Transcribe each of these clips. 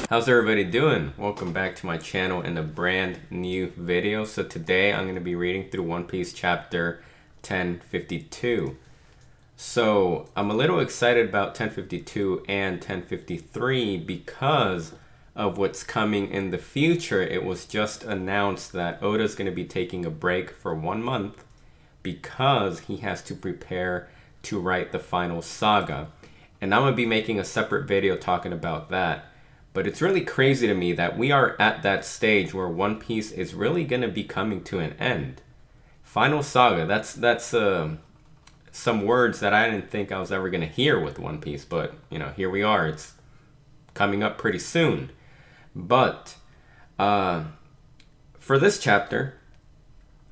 How's everybody doing? Welcome back to my channel in a brand new video. So today I'm going to be reading through One Piece chapter 1052. So I'm a little excited about 1052 and 1053 because of what's coming in the future. It was just announced that Oda's going to be taking a break for 1 month because he has to prepare to write the final saga. And I'm going to be making a separate video talking about that. But it's really crazy to me that we are at that stage where One Piece is really going to be coming to an end. Final saga, that's some words that I didn't think I was ever going to hear with One Piece. But, here we are. It's coming up pretty soon. But for this chapter,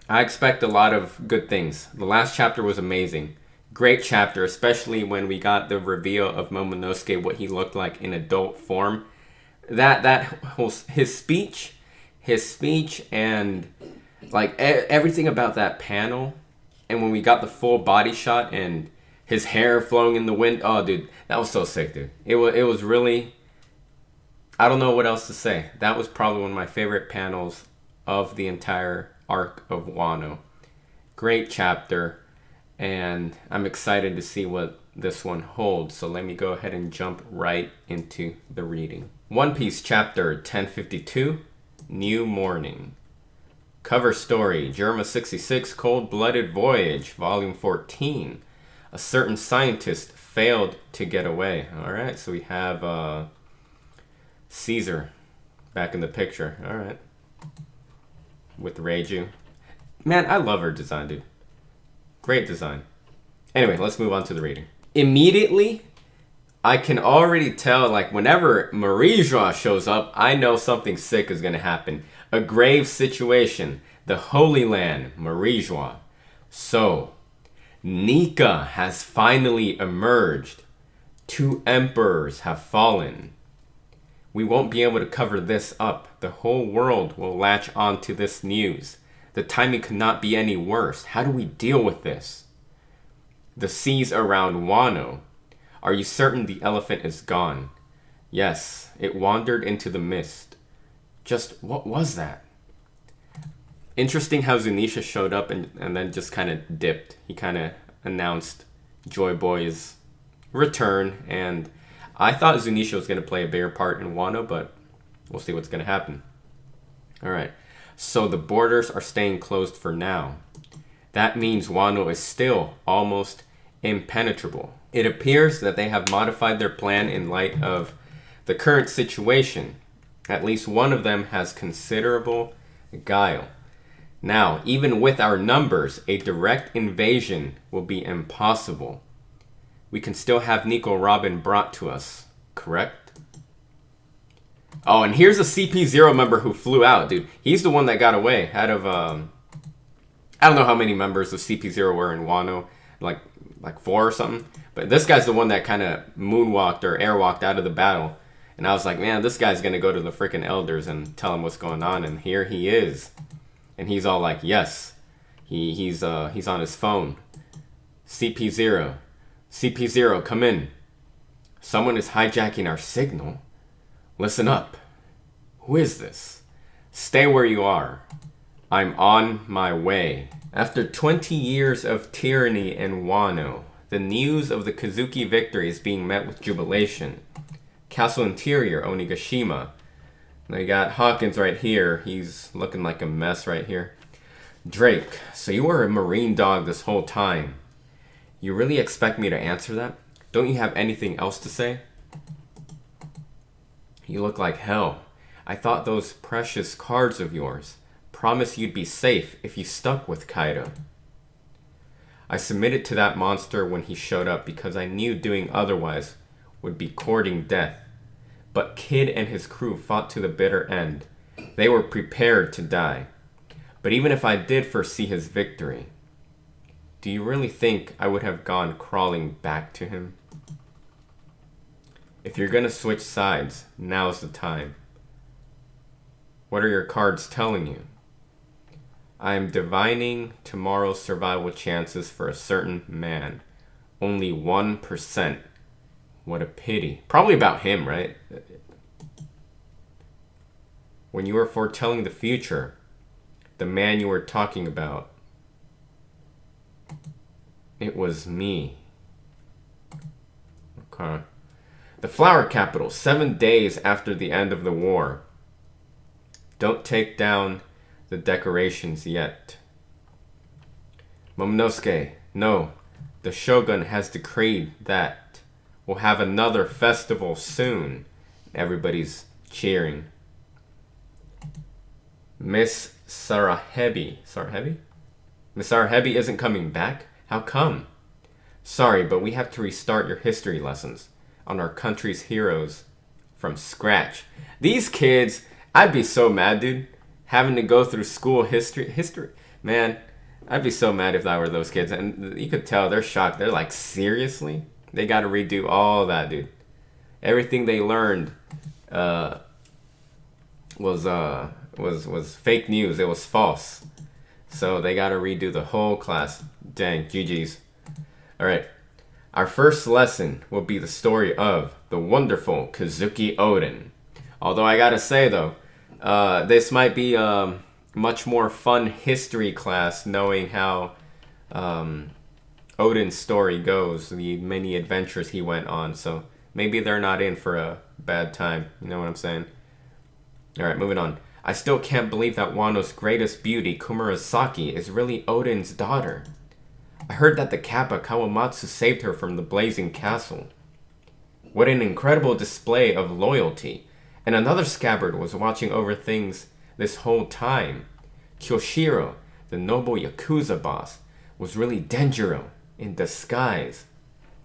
I expect a lot of good things. The last chapter was amazing. Great chapter, especially when we got the reveal of Momonosuke, what he looked like in adult form. That whole his speech and like everything about that panel, and when we got the full body shot and his hair flowing in the wind. Oh, dude, that was so sick, dude. It was really, I don't know what else to say. That was probably one of my favorite panels of the entire arc of Wano. Great chapter, and I'm excited to see what this one holds. So let me go ahead and jump right into the reading. One Piece chapter 1052, New Morning. Cover story, Germa 66, Cold-Blooded Voyage, Volume 14. A certain scientist failed to get away. Alright, so we have Caesar back in the picture. Alright. With Reiju. Man, I love her design, dude. Great design. Anyway, let's move on to the reading. Immediately, I can already tell, like, whenever Marijois shows up, I know something sick is going to happen. A grave situation. The Holy Land, Marijois. So, Nika has finally emerged. 2 emperors have fallen. We won't be able to cover this up. The whole world will latch on to this news. The timing could not be any worse. How do we deal with this? The seas around Wano. Are you certain the elephant is gone? Yes, it wandered into the mist. Just what was that? Interesting how Zunisha showed up and then just kind of dipped. He kind of announced Joy Boy's return, and I thought Zunisha was going to play a bigger part in Wano, but we'll see what's going to happen. Alright, so the borders are staying closed for now. That means Wano is still almost impenetrable. It appears that they have modified their plan in light of the current situation. At least one of them has considerable guile. Now, even with our numbers, a direct invasion will be impossible. We can still have Nico Robin brought to us, correct? Oh, and here's a CP0 member who flew out, dude. He's the one that got away out of, I don't know how many members of CP0 were in Wano, like 4 or something. But this guy's the one that kind of moonwalked or airwalked out of the battle. And I was like, man, this guy's going to go to the freaking elders and tell him what's going on. And here he is. And he's all like, yes. He's on his phone. CP0. CP0, come in. Someone is hijacking our signal. Listen up. Who is this? Stay where you are. I'm on my way. After 20 years of tyranny in Wano, the news of the Kazuki victory is being met with jubilation. Castle Interior, Onigashima. They got Hawkins right here. He's looking like a mess right here. Drake, so you were a marine dog this whole time. You really expect me to answer that? Don't you have anything else to say? You look like hell. I thought those precious cards of yours promised you'd be safe if you stuck with Kaido. I submitted to that monster when he showed up because I knew doing otherwise would be courting death. But Kid and his crew fought to the bitter end. They were prepared to die. But even if I did foresee his victory, do you really think I would have gone crawling back to him? If you're gonna switch sides, now's the time. What are your cards telling you? I am divining tomorrow's survival chances for a certain man. Only 1%. What a pity. Probably about him, right? When you were foretelling the future, the man you were talking about, it was me. Okay. The flower capital, 7 days after the end of the war. Don't take down the decorations yet. Momonosuke, no. The shogun has decreed that we'll have another festival soon. Everybody's cheering. Miss Sarahebi. Sarahebi? Miss Sarahebi isn't coming back? How come? Sorry, but we have to restart your history lessons on our country's heroes from scratch. These kids, I'd be so mad, dude. Having to go through school history. Man, I'd be so mad if I were those kids. And you could tell they're shocked. They're like, seriously? They got to redo all that, dude. Everything they learned was fake news. It was false. So they got to redo the whole class. Dang, GG's. All right. Our first lesson will be the story of the wonderful Kazuki Oden. Although I gotta say though, this might be a much more fun history class knowing how Oden's story goes, the many adventures he went on. So maybe they're not in for a bad time. You know what I'm saying? All right, moving on. I still can't believe that Wano's greatest beauty, Kumurasaki, is really Oden's daughter. I heard that the Kappa Kawamatsu saved her from the blazing castle. What an incredible display of loyalty. And another scabbard was watching over things this whole time. Kyoshiro, the noble Yakuza boss, was really Denjiro in disguise.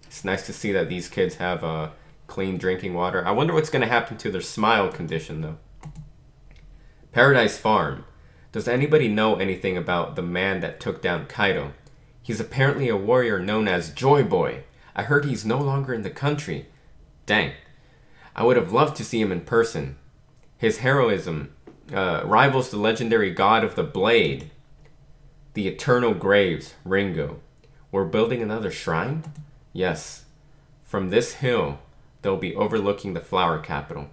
It's nice to see that these kids have clean drinking water. I wonder what's going to happen to their smile condition, though. Paradise Farm. Does anybody know anything about the man that took down Kaido? He's apparently a warrior known as Joy Boy. I heard he's no longer in the country. Dang. I would have loved to see him in person. His heroism rivals the legendary god of the blade. The Eternal Graves, Ringo. We're building another shrine? Yes. From this hill, they'll be overlooking the flower capital.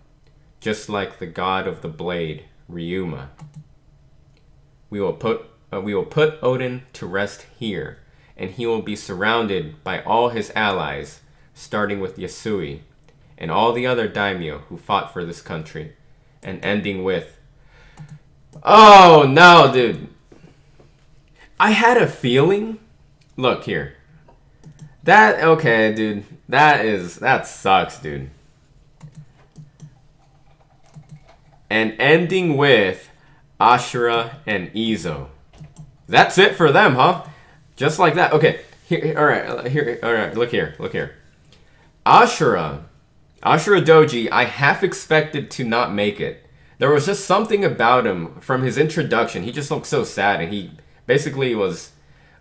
Just like the god of the blade, Ryuma. We will put Oden to rest here, and he will be surrounded by all his allies, starting with Yasui, and all the other daimyo who fought for this country, and ending with... Oh, no, dude. I had a feeling... Look here. Okay, dude. That sucks, dude. And ending with Ashura and Izo. That's it for them, huh? Just like that. Okay. All right. Look here. Ashura Doji, I half expected to not make it. There was just something about him from his introduction. He just looked so sad, and he basically was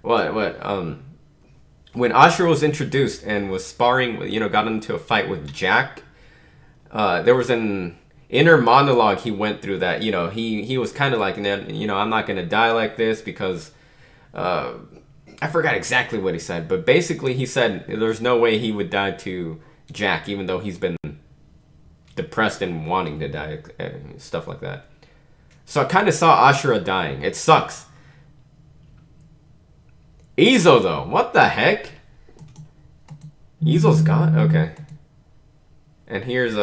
when Ashura was introduced and was sparring, got into a fight with Jack. There was an inner monologue he went through that, he was kind of like, I'm not gonna die like this because I forgot exactly what he said, but basically he said there's no way he would die to Jack, even though he's been depressed and wanting to die, stuff like that. So I kind of saw Ashura dying. It sucks. Izo, though, what the heck? Izo's gone? Okay. And here's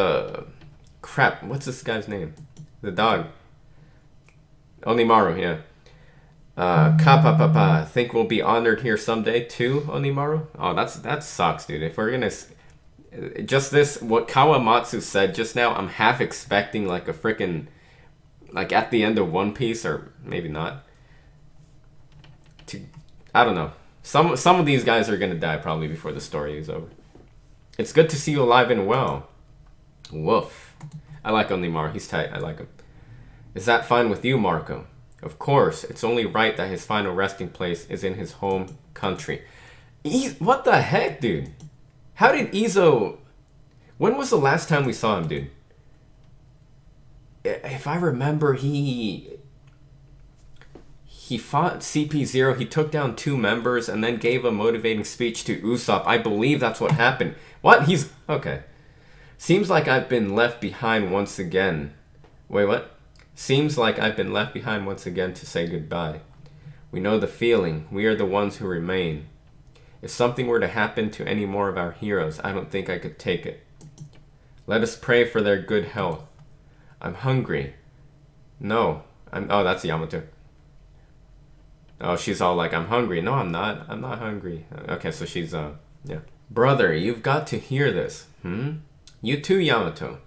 crap, what's this guy's name? The dog. Onimaru, yeah. Kappa, think we'll be honored here someday too, Onimaru? Oh, that sucks, dude. If we're gonna... Just this, what Kawamatsu said just now, I'm half expecting like a freaking... Like at the end of One Piece, or maybe not. I don't know. Some of these guys are gonna die probably before the story is over. It's good to see you alive and well. Woof. I like Onimaru. He's tight. I like him. Is that fine with you, Marco? Of course. It's only right that his final resting place is in his home country. What the heck, dude? How did Izo... When was the last time we saw him, dude? If I remember, he fought CP0. He took down 2 members and then gave a motivating speech to Usopp. I believe that's what happened. What? He's... Okay. Seems like I've been left behind once again. Wait, what? Seems like I've been left behind once again to say goodbye. We know the feeling. We are the ones who remain. If something were to happen to any more of our heroes, I don't think I could take it. Let us pray for their good health. I'm hungry. No. Oh, that's Yamato. Oh, she's all like, I'm hungry. No, I'm not. I'm not hungry. Okay, so she's, yeah. Brother, you've got to hear this. You too, Yamato.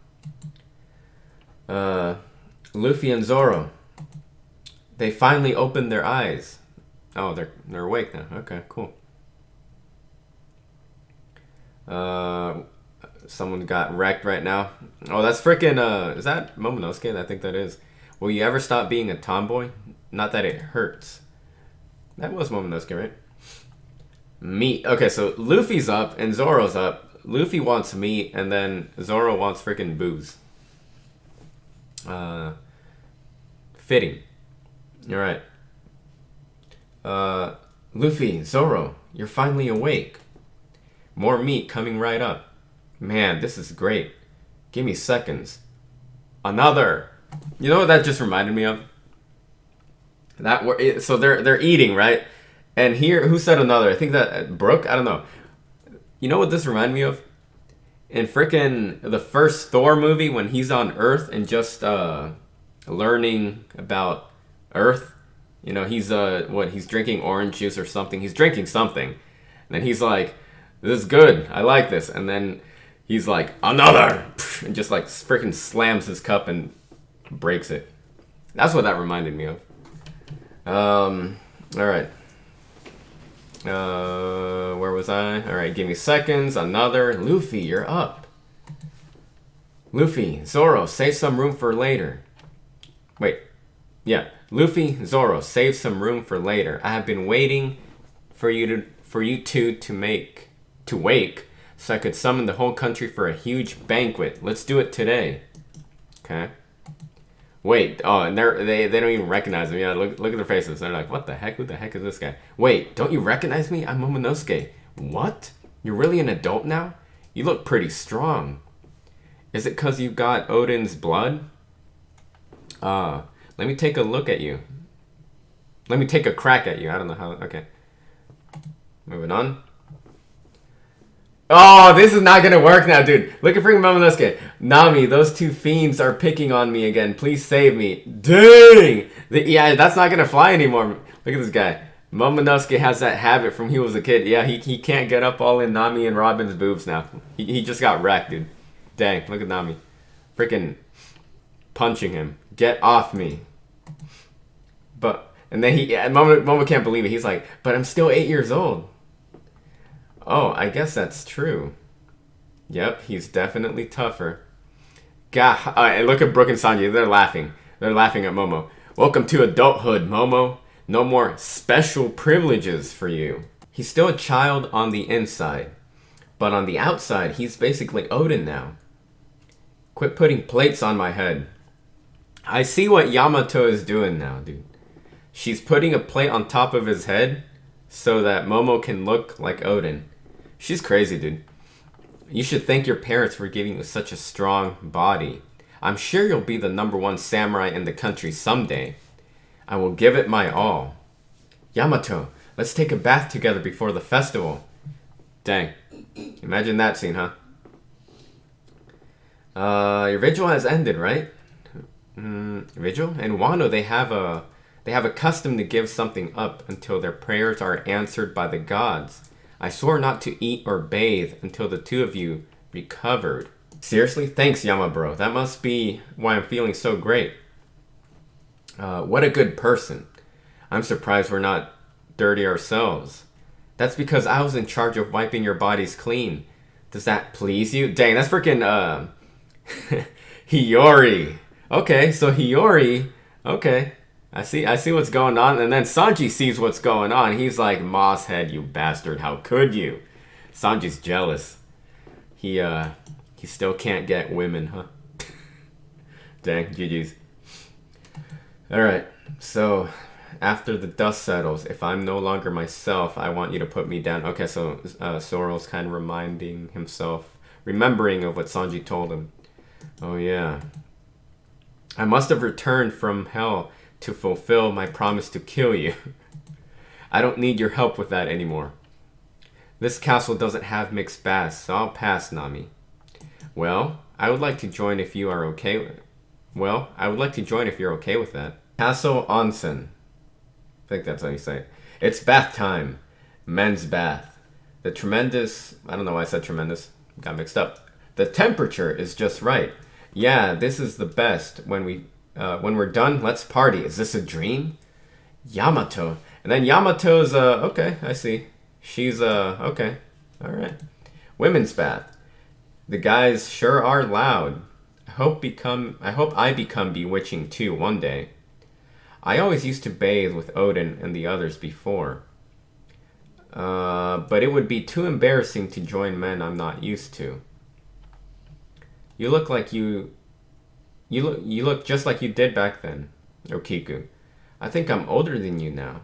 Luffy and Zoro. They finally opened their eyes. Oh, they're awake now. Okay, cool. Someone got wrecked right now. Oh, that's freaking, is that Momonosuke? I think that is. Will you ever stop being a tomboy? Not that it hurts. That was Momonosuke, right? Meat. Okay, so Luffy's up and Zoro's up. Luffy wants meat and then Zoro wants freaking booze. Fitting. Alright. Luffy, Zoro, you're finally awake. More meat coming right up. Man, this is great. Give me seconds. Another. You know what that just reminded me of? So they're eating, right? And here, who said another? I think that Brooke. I don't know. You know what this reminded me of? In frickin' the first Thor movie, when he's on Earth and just learning about Earth. You know, he's he's drinking orange juice or something. He's drinking something, and then he's like, "This is good. I like this." And then he's like, "Another," and just like freaking slams his cup and breaks it. That's what that reminded me of. All right. Where was I? All right, give me seconds. Another. Luffy, you're up. Luffy, Zoro, save some room for later. Wait. Yeah. Luffy, Zoro, save some room for later. I have been waiting for you two to wake so I could summon the whole country for a huge banquet. Let's do it today. Okay. Wait, oh, and they don't even recognize me. Yeah, look at their faces. They're like, what the heck? Who the heck is this guy? Wait, don't you recognize me? I'm Momonosuke. What? You're really an adult now? You look pretty strong. Is it because you got Odin's blood? Let me take a look at you. Let me take a crack at you. I don't know how. Okay. Moving on. Oh, this is not gonna work now, dude. Look at freaking Momonosuke. Nami, those two fiends are picking on me again. Please save me. Dang! Yeah, that's not gonna fly anymore. Look at this guy. Momonosuke has that habit from he was a kid. Yeah, he can't get up all in Nami and Robin's boobs now. He just got wrecked, dude. Dang, look at Nami. Freaking punching him. Get off me. And then Momo can't believe it. He's like, but I'm still 8 years old. Oh, I guess that's true. Yep, he's definitely tougher. God, and look at Brooke and Sanji. They're laughing. They're laughing at Momo. Welcome to adulthood, Momo. No more special privileges for you. He's still a child on the inside. But on the outside, he's basically Odin now. Quit putting plates on my head. I see what Yamato is doing now, dude. She's putting a plate on top of his head so that Momo can look like Odin. She's crazy, dude. You should thank your parents for giving you such a strong body. I'm sure you'll be the #1 samurai in the country someday. I will give it my all. Yamato, let's take a bath together before the festival. Dang. Imagine that scene, huh? Your vigil has ended, right? Vigil? In Wano, they have a custom to give something up until their prayers are answered by the gods. I swore not to eat or bathe until the two of you recovered. Seriously? Thanks, Yama bro. That must be why I'm feeling so great. What a good person. I'm surprised we're not dirty ourselves. That's because I was in charge of wiping your bodies clean. Does that please you? Dang, that's freaking, Hiyori. Okay, so Hiyori, okay. I see what's going on. And then Sanji sees what's going on. He's like, Mosshead, you bastard. How could you? Sanji's jealous. He still can't get women, huh? Dang, GG's. Alright, so after the dust settles, if I'm no longer myself, I want you to put me down. Okay, so Zoro's kind of remembering of what Sanji told him. Oh, yeah. I must have returned from hell to fulfill my promise to kill you. I don't need your help with that anymore. This castle doesn't have mixed baths, so I'll pass, Nami. Well, I would like to join if you are okay with I would like to join if you're okay with that. Castle Onsen. I think that's how you say it. It's bath time. Men's bath. The tremendous... I don't know why I said tremendous. Got mixed up. The temperature is just right. Yeah, this is the best. When we're done, let's party. Is this a dream? Yamato. And then Yamato's, okay, I see. She's, okay. Alright. Women's bath. The guys sure are loud. I hope I become bewitching too one day. I always used to bathe with Odin and the others before. But it would be too embarrassing to join men I'm not used to. You look like you look just like you did back then, Okiku. I think I'm older than you now.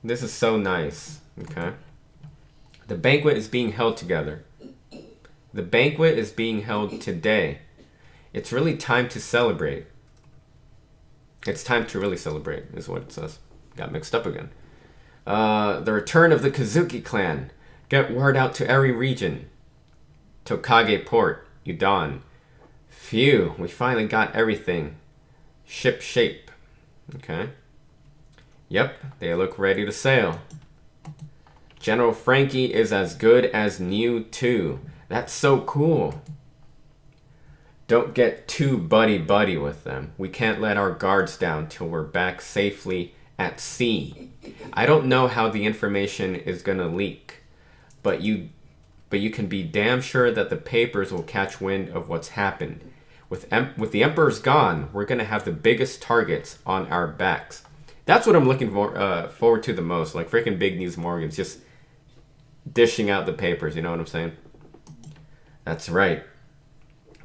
This is so nice. Okay. The banquet is being held together. The banquet is being held today. It's really time to celebrate. It's time to really celebrate, is what it says. Got mixed up again. The return of the Kazuki clan. Get word out to every region. Tokage Port, Udon. Phew, we finally got everything. Ship shape. Okay. Yep, they look ready to sail. General Frankie is as good as new too. That's so cool. Don't get too buddy-buddy with them. We can't let our guards down till we're back safely at sea. I don't know how the information is gonna leak, but you can be damn sure that the papers will catch wind of what's happened. With the Emperor's gone, we're gonna have the biggest targets on our backs. That's what I'm looking forward to the most. Like freaking Big News Morgan's just dishing out the papers. You know what I'm saying? That's right.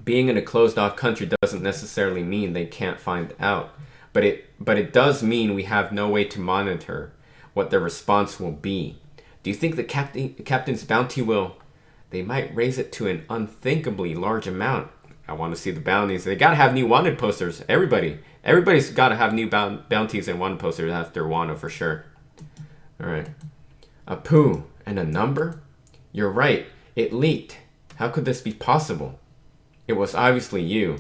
Being in a closed-off country doesn't necessarily mean they can't find out, but it does mean we have no way to monitor what their response will be. Do you think the captain's bounty will? They might raise it to an unthinkably large amount. I want to see the bounties. They gotta have new wanted posters. Everybody's gotta have new bounties and wanted posters after Wano for sure. All right. A poo and a number? You're right. It leaked. How could this be possible? It was obviously you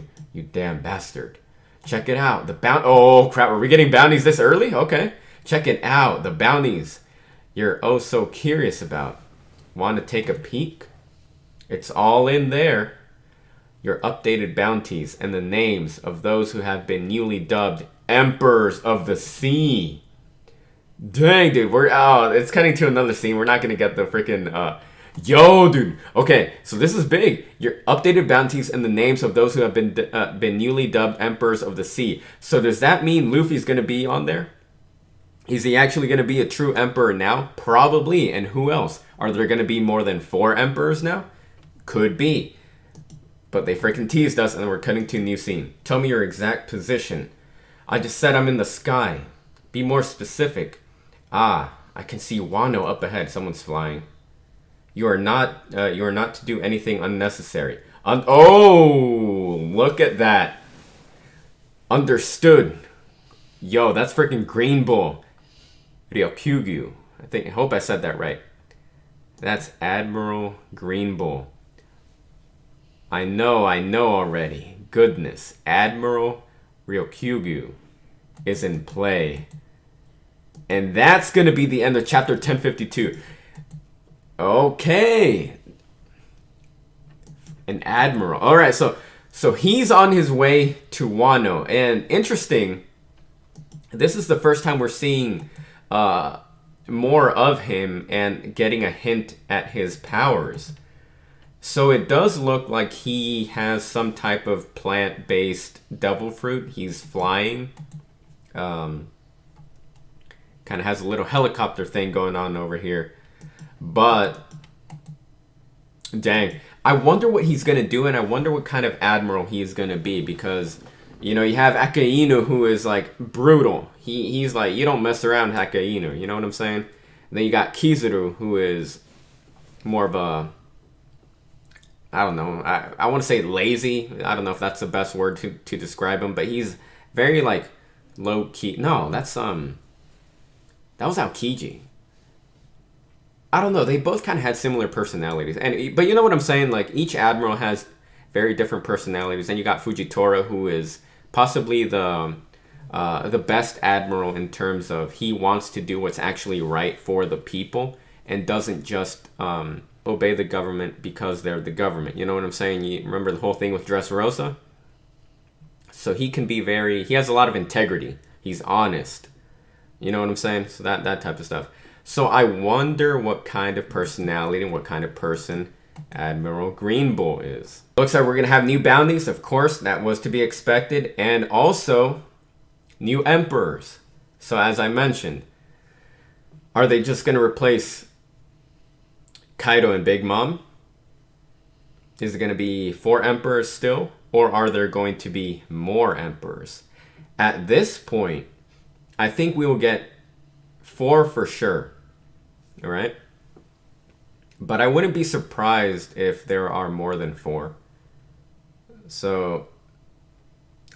damn bastard. Check it out. Oh, crap. Are we getting bounties this early? Okay. Check it out. The bounties you're oh so curious about. Want to take a peek? It's all in there. Your updated bounties and the names of those who have been newly dubbed Emperors of the Sea. Dang, dude. It's cutting to another scene. We're not going to get the freaking... Yo, dude. Okay, so this is big. Your updated bounties and the names of those who have been newly dubbed Emperors of the Sea. So does that mean Luffy's going to be on there? Is he actually going to be a true emperor now? Probably. And who else? Are there going to be more than 4 emperors now? Could be. But they freaking teased us and we're cutting to a new scene. Tell me your exact position. I just said I'm in the sky. Be more specific. Ah, I can see Wano up ahead. Someone's flying. You are not to do anything unnecessary. Oh, look at that. Understood. Yo, that's freaking Green Bull. Ryokyugyu. I hope I said that right. That's Admiral Green Bull. I know already. Goodness. Admiral Ryokyugyu is in play. And that's going to be the end of chapter 1052. Okay. An admiral. All right, so he's on his way to Wano. And interesting, this is the first time we're seeing more of him and getting a hint at his powers. So it does look like he has some type of plant-based devil fruit. He's flying. Kind of has a little helicopter thing going on over here. But, dang, I wonder what he's going to do, and I wonder what kind of admiral he's going to be, because, you know, you have Akainu, who is, like, brutal. He's like, you don't mess around, Akainu, you know what I'm saying? And then you got Kizuru, who is more of a, I don't know. I want to say lazy. I don't know if that's the best word to describe him, but he's very like low key. No, that was Aokiji. I don't know. They both kind of had similar personalities, but you know what I'm saying? Like each admiral has very different personalities, and you got Fujitora, who is possibly the best admiral in terms of he wants to do what's actually right for the people and doesn't just obey the government because they're the government. You know what I'm saying? You remember the whole thing with Dressrosa? So he can be he has a lot of integrity. He's honest. You know what I'm saying? So that type of stuff. So I wonder what kind of personality and what kind of person Admiral Greenbull is. Looks like we're going to have new bounties. Of course, that was to be expected. And also, new emperors. So as I mentioned, are they just going to replace Kaido and Big Mom? Is it going to be 4 emperors still? Or are there going to be more emperors? At this point, I think we will get 4 for sure. All right? But I wouldn't be surprised if there are more than 4. So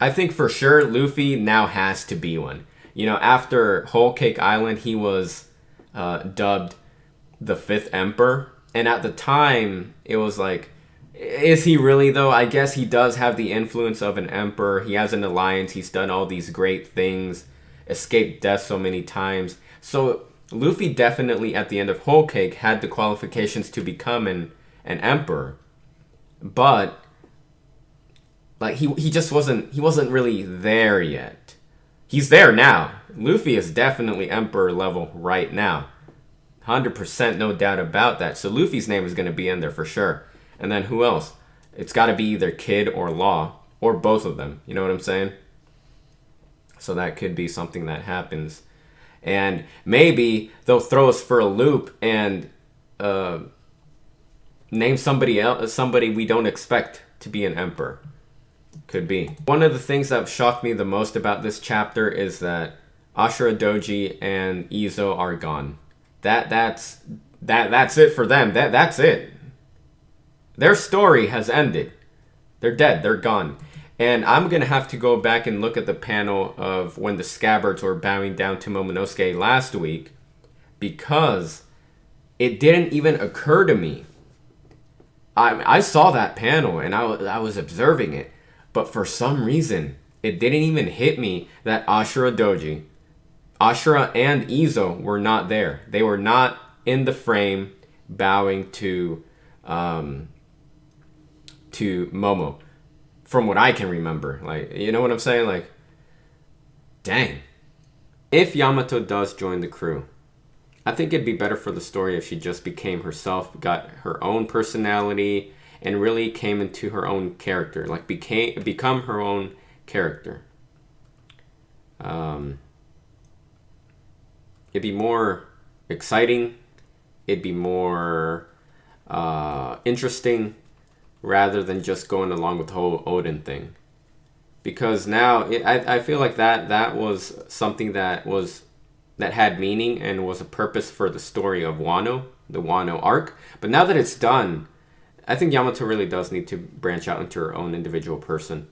I think for sure Luffy now has to be one. You know, after Whole Cake Island, he was dubbed the 5th Emperor. And at the time, it was like, is he really though? I guess he does have the influence of an emperor. He has an alliance. He's done all these great things, escaped death so many times. So Luffy definitely at the end of Whole Cake had the qualifications to become an emperor. But like he just wasn't really there yet. He's there now. Luffy is definitely emperor level right now. 100% no doubt about that. So Luffy's name is going to be in there for sure. And then who else? It's got to be either Kid or Law or both of them. You know what I'm saying? So that could be something that happens. And maybe they'll throw us for a loop and name somebody else, somebody we don't expect to be an emperor. Could be. One of the things that shocked me the most about this chapter is that Ashura Doji and Izo are gone. That's it for them. That's it. Their story has ended. They're dead. They're gone. And I'm going to have to go back and look at the panel of when the Scabbards were bowing down to Momonosuke last week, because it didn't even occur to me. I saw that panel and I was observing it, but for some reason, it didn't even hit me that Ashura and Izo were not there. They were not in the frame bowing to Momo, from what I can remember. Like, you know what I'm saying? Like, dang. If Yamato does join the crew, I think it'd be better for the story if she just became herself, got her own personality, and really came into her own character. Like, become her own character. It'd be more exciting. It'd be more interesting, rather than just going along with the whole Odin thing. Because now I feel like that was something that had meaning and was a purpose for the story of Wano, the Wano arc. But now that it's done, I think Yamato really does need to branch out into her own individual person.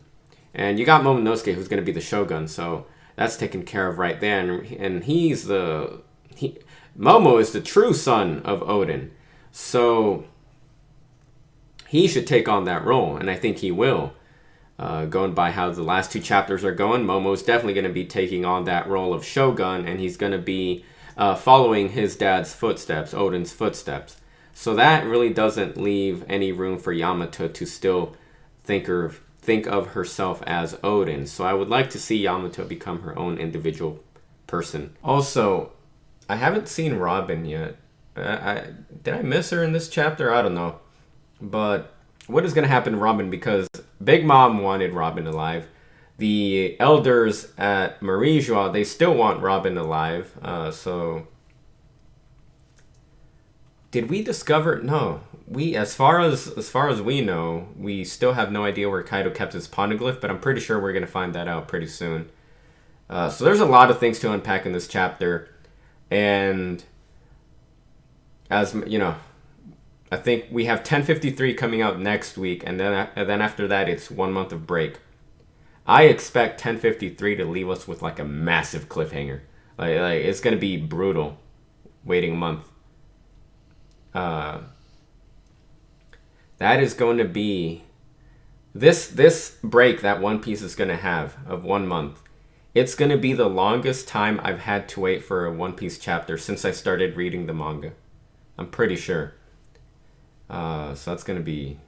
And you got Momonosuke, who's going to be the Shogun, so that's taken care of right there. And Momo is the true son of Odin. So he should take on that role, and I think he will. Going by how the last 2 chapters are going, Momo's definitely going to be taking on that role of Shogun, and he's going to be following his dad's footsteps, Odin's footsteps. So that really doesn't leave any room for Yamato to still think of herself as Odin. So I would like to see Yamato become her own individual person. Also, I haven't seen Robin yet. Did I miss her in this chapter? I don't know. But what is going to happen to Robin? Because Big Mom wanted Robin alive. The elders at Marie Joie, they still want Robin alive. So did we discover? No. As far as we know, we still have no idea where Kaido kept his poneglyph, but I'm pretty sure we're going to find that out pretty soon. So there's a lot of things to unpack in this chapter. And as you know, I think we have 1053 coming out next week, and then after that, it's 1 month of break. I expect 1053 to leave us with like a massive cliffhanger. Like it's gonna be brutal, waiting a month. That is going to be this break that One Piece is gonna have of 1 month. It's gonna be the longest time I've had to wait for a One Piece chapter since I started reading the manga. I'm pretty sure. So that's gonna be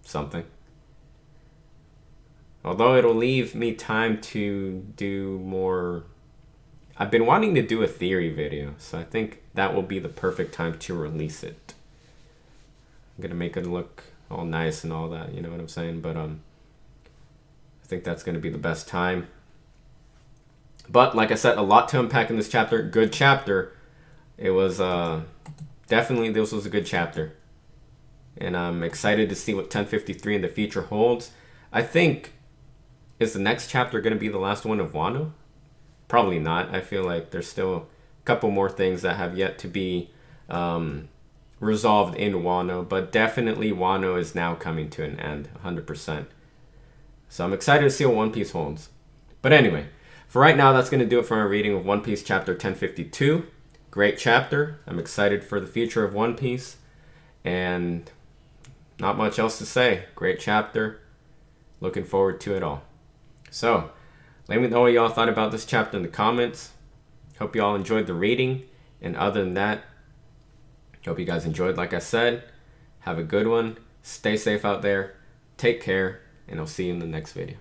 something. Although it'll leave me time to do more. I've been wanting to do a theory video, so I think that will be the perfect time to release it. I'm gonna make it look all nice and all that, you know what I'm saying? But I think that's gonna be the best time. But like I said, a lot to unpack in this chapter. Good chapter. It was definitely, this was a good chapter. And I'm excited to see what 1053 in the future holds. I think, is the next chapter going to be the last one of Wano? Probably not. I feel like there's still a couple more things that have yet to be resolved in Wano. But definitely Wano is now coming to an end, 100%. So I'm excited to see what One Piece holds. But anyway, for right now, that's going to do it for my reading of One Piece chapter 1052. Great chapter. I'm excited for the future of One Piece. And not much else to say. Great chapter. Looking forward to it all. So, let me know what y'all thought about this chapter in the comments. Hope y'all enjoyed the reading. And other than that, hope you guys enjoyed, like I said. Have a good one. Stay safe out there. Take care. And I'll see you in the next video.